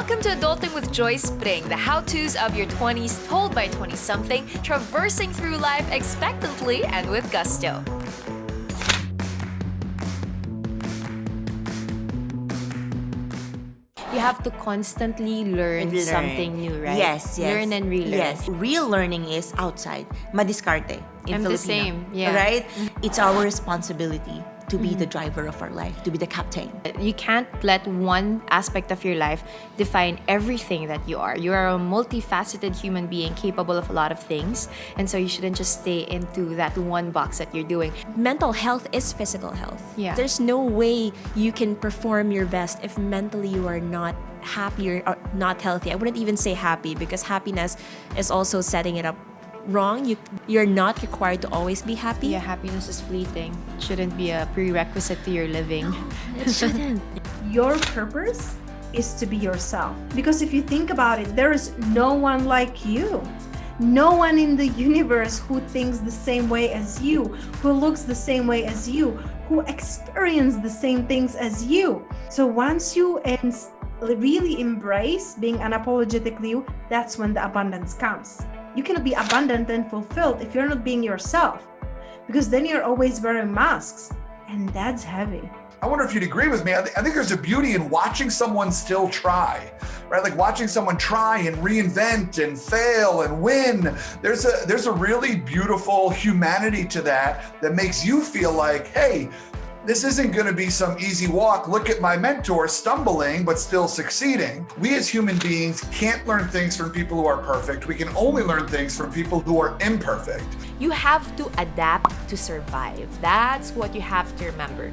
Welcome to Adulting with Joyce Pring, the how-tos of your 20s told by 20-something, traversing through life expectantly and with gusto. You have to constantly learn something new, right? Yes. Learn and relearn. Yes. Real learning is outside. Madiskarte in I'm Filipino. the same, yeah. Right? It's our responsibility to be the driver of our life, to be the captain. You can't let one aspect of your life define everything that you are. You are a multifaceted human being capable of a lot of things. And so you shouldn't just stay into that one box that you're doing. Mental health is physical health. Yeah. There's no way you can perform your best if mentally you are not happy or not healthy. I wouldn't even say happy because happiness is also setting it up wrong. You're not required to always be happy. Yeah, happiness is fleeting. It shouldn't be a prerequisite to your living. It shouldn't. Your purpose is to be yourself. Because if you think about it, there is no one like you. No one in the universe who thinks the same way as you, who looks the same way as you, who experience the same things as you. So once you really embrace being unapologetically you, that's when the abundance comes. You cannot be abundant and fulfilled if you're not being yourself, because then you're always wearing masks, and that's heavy. I wonder if you'd agree with me. I think there's a beauty in watching someone still try, right? Like watching someone try and reinvent and fail and win. There's a really beautiful humanity to that makes you feel like, hey, this isn't going to be some easy walk. Look at my mentor stumbling, but still succeeding. We as human beings can't learn things from people who are perfect. We can only learn things from people who are imperfect. You have to adapt to survive. That's what you have to remember.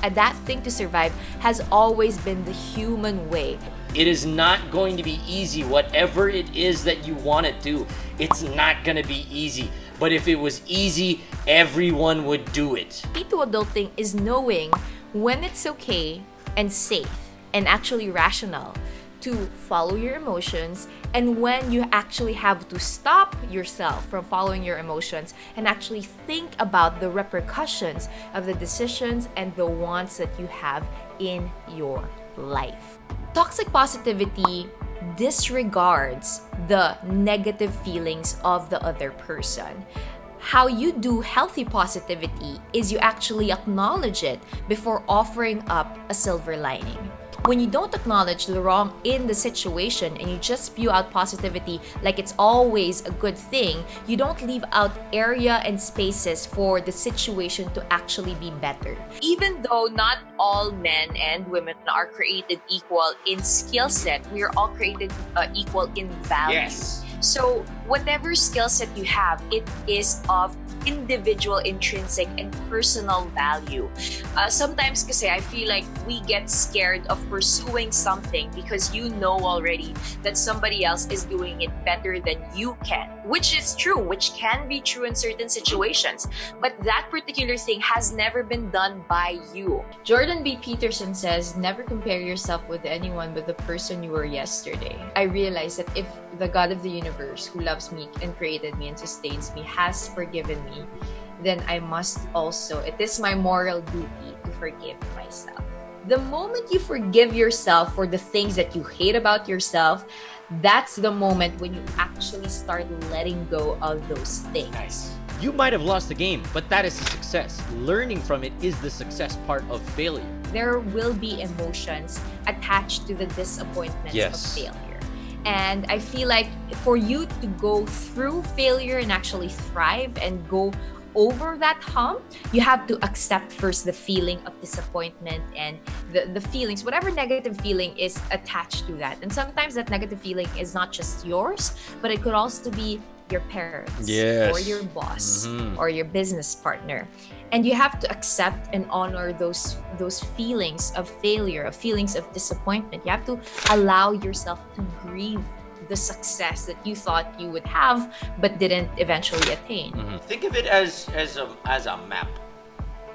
Adapting to survive has always been the human way. It is not going to be easy. Whatever it is that you want to do, it's not going to be easy. But if it was easy, everyone would do it. Key to adulting is knowing when it's okay and safe and actually rational to follow your emotions, and when you actually have to stop yourself from following your emotions and actually think about the repercussions of the decisions and the wants that you have in your life. Toxic positivity disregards the negative feelings of the other person. How you do healthy positivity is you actually acknowledge it before offering up a silver lining. When you don't acknowledge the wrong in the situation and you just spew out positivity like it's always a good thing, you don't leave out area and spaces for the situation to actually be better. Even though not all men and women are created equal in skill set, we are all created equal in value. Yes. So whatever skill set you have, it is of individual, intrinsic, and personal value. Sometimes kasi I feel like we get scared of pursuing something because you know already that somebody else is doing it better than you can, which is true, which can be true in certain situations. But that particular thing has never been done by you. Jordan B. Peterson says, never compare yourself with anyone but the person you were yesterday. I realized that if the God of the universe who loves me and created me and sustains me has forgiven me, then I must also, it is my moral duty to forgive myself. The moment you forgive yourself for the things that you hate about yourself, that's the moment when you actually start letting go of those things. Nice. You might have lost the game, but that is a success. Learning from it is the success part of failure. There will be emotions attached to the disappointments of failure. And I feel like for you to go through failure and actually thrive and go over that hump, you have to accept first the feeling of disappointment and the feelings, whatever negative feeling is attached to that. And sometimes that negative feeling is not just yours, but it could also be your parents or your boss or your business partner. And you have to accept and honor those feelings of failure, of feelings of disappointment. You have to allow yourself to grieve the success that you thought you would have but didn't eventually attain. Think of it as a map.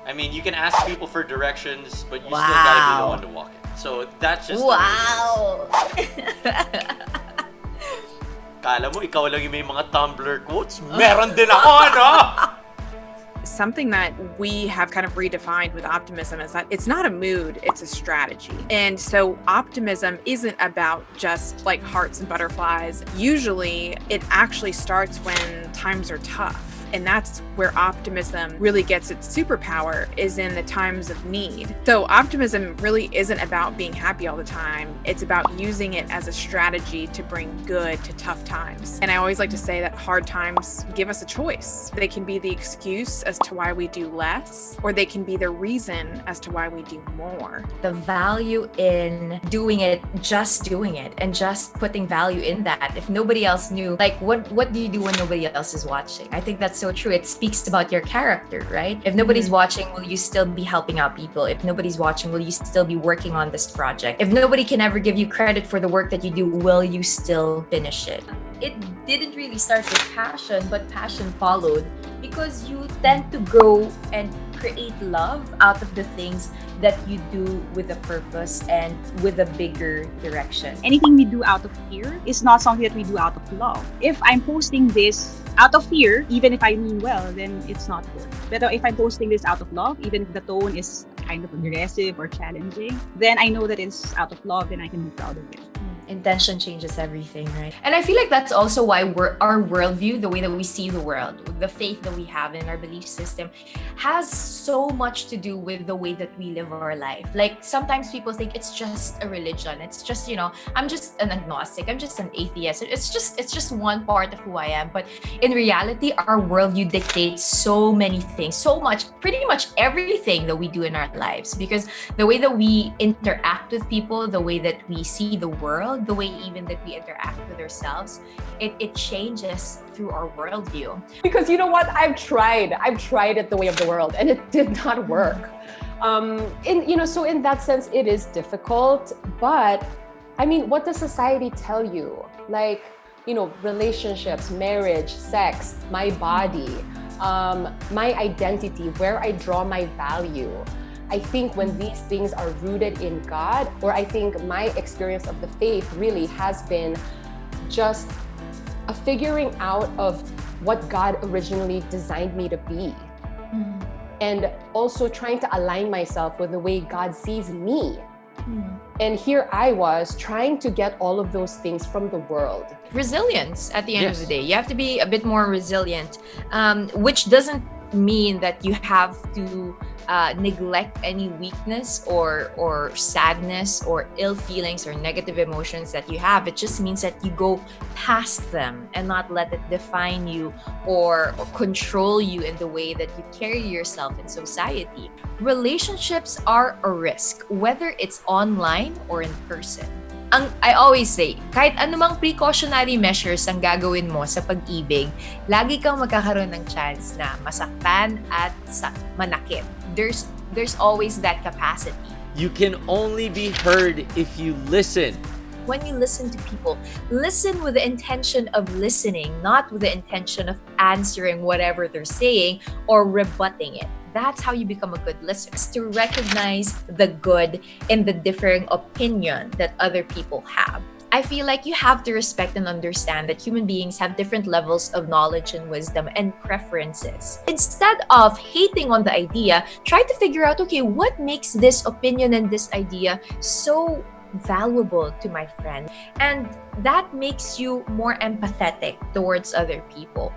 I mean, you can ask people for directions, but you still gotta be the one to walk it. So that's just Wow! Kala mo, ikaw lang yung may mga Tumblr quotes? Meron din ako, ano? something that we have kind of redefined with optimism is that it's not a mood, it's a strategy. And so optimism isn't about just like hearts and butterflies. Usually it actually starts when times are tough. And that's where optimism really gets its superpower, is in the times of need. So optimism really isn't about being happy all the time. It's about using it as a strategy to bring good to tough times. And I always like to say that hard times give us a choice. They can be the excuse as to why we do less, or they can be the reason as to why we do more. The value in doing it, and just putting value in that. If nobody else knew, like what do you do when nobody else is watching? I think that's so true. It speaks about your character, right? If nobody's watching, will you still be helping out people? If nobody's watching, will you still be working on this project? If nobody can ever give you credit for the work that you do, will you still finish it? It didn't really start with passion, but passion followed, because you tend to grow and create love out of the things that you do with a purpose and with a bigger direction. Anything we do out of fear is not something that we do out of love. If I'm posting this out of fear, even if I mean well, then it's not good. But if I'm posting this out of love, even if the tone is kind of aggressive or challenging, then I know that it's out of love and I can be proud of it. Intention changes everything, right? And I feel like that's also why our worldview, the way that we see the world, the faith that we have in our belief system, has so much to do with the way that we live our life. Like sometimes people think it's just a religion. It's just, I'm just an agnostic. I'm just an atheist. It's just one part of who I am. But in reality, our worldview dictates so many things, so much, pretty much everything that we do in our lives. Because the way that we interact with people, the way that we see the world, the way even that we interact with ourselves, it changes through our worldview. Because you know what? I've tried it the way of the world, and it did not work. So in that sense, it is difficult. But I mean, what does society tell you? Like, relationships, marriage, sex, my body, my identity, where I draw my value. I think when these things are rooted in God, or I think my experience of the faith really has been just a figuring out of what God originally designed me to be. And also trying to align myself with the way God sees me. And here I was trying to get all of those things from the world. Resilience at the end of the day. You have to be a bit more resilient, which doesn't mean that you have to neglect any weakness or sadness or ill feelings or negative emotions that you have. It just means that you go past them and not let it define you or control you in the way that you carry yourself in society. Relationships are a risk, whether it's online or in person. I always say, kahit anumang precautionary measures ang gagawin mo sa pag-ibig, lagi kang magkakaroon ng chance na masaktan at manakit. There's always that capacity. You can only be heard if you listen. When you listen to people, listen with the intention of listening, not with the intention of answering whatever they're saying or rebutting it. That's how you become a good listener, to recognize the good in the differing opinion that other people have. I feel like you have to respect and understand that human beings have different levels of knowledge and wisdom and preferences. Instead of hating on the idea, try to figure out, okay, what makes this opinion and this idea so valuable to my friend? And that makes you more empathetic towards other people.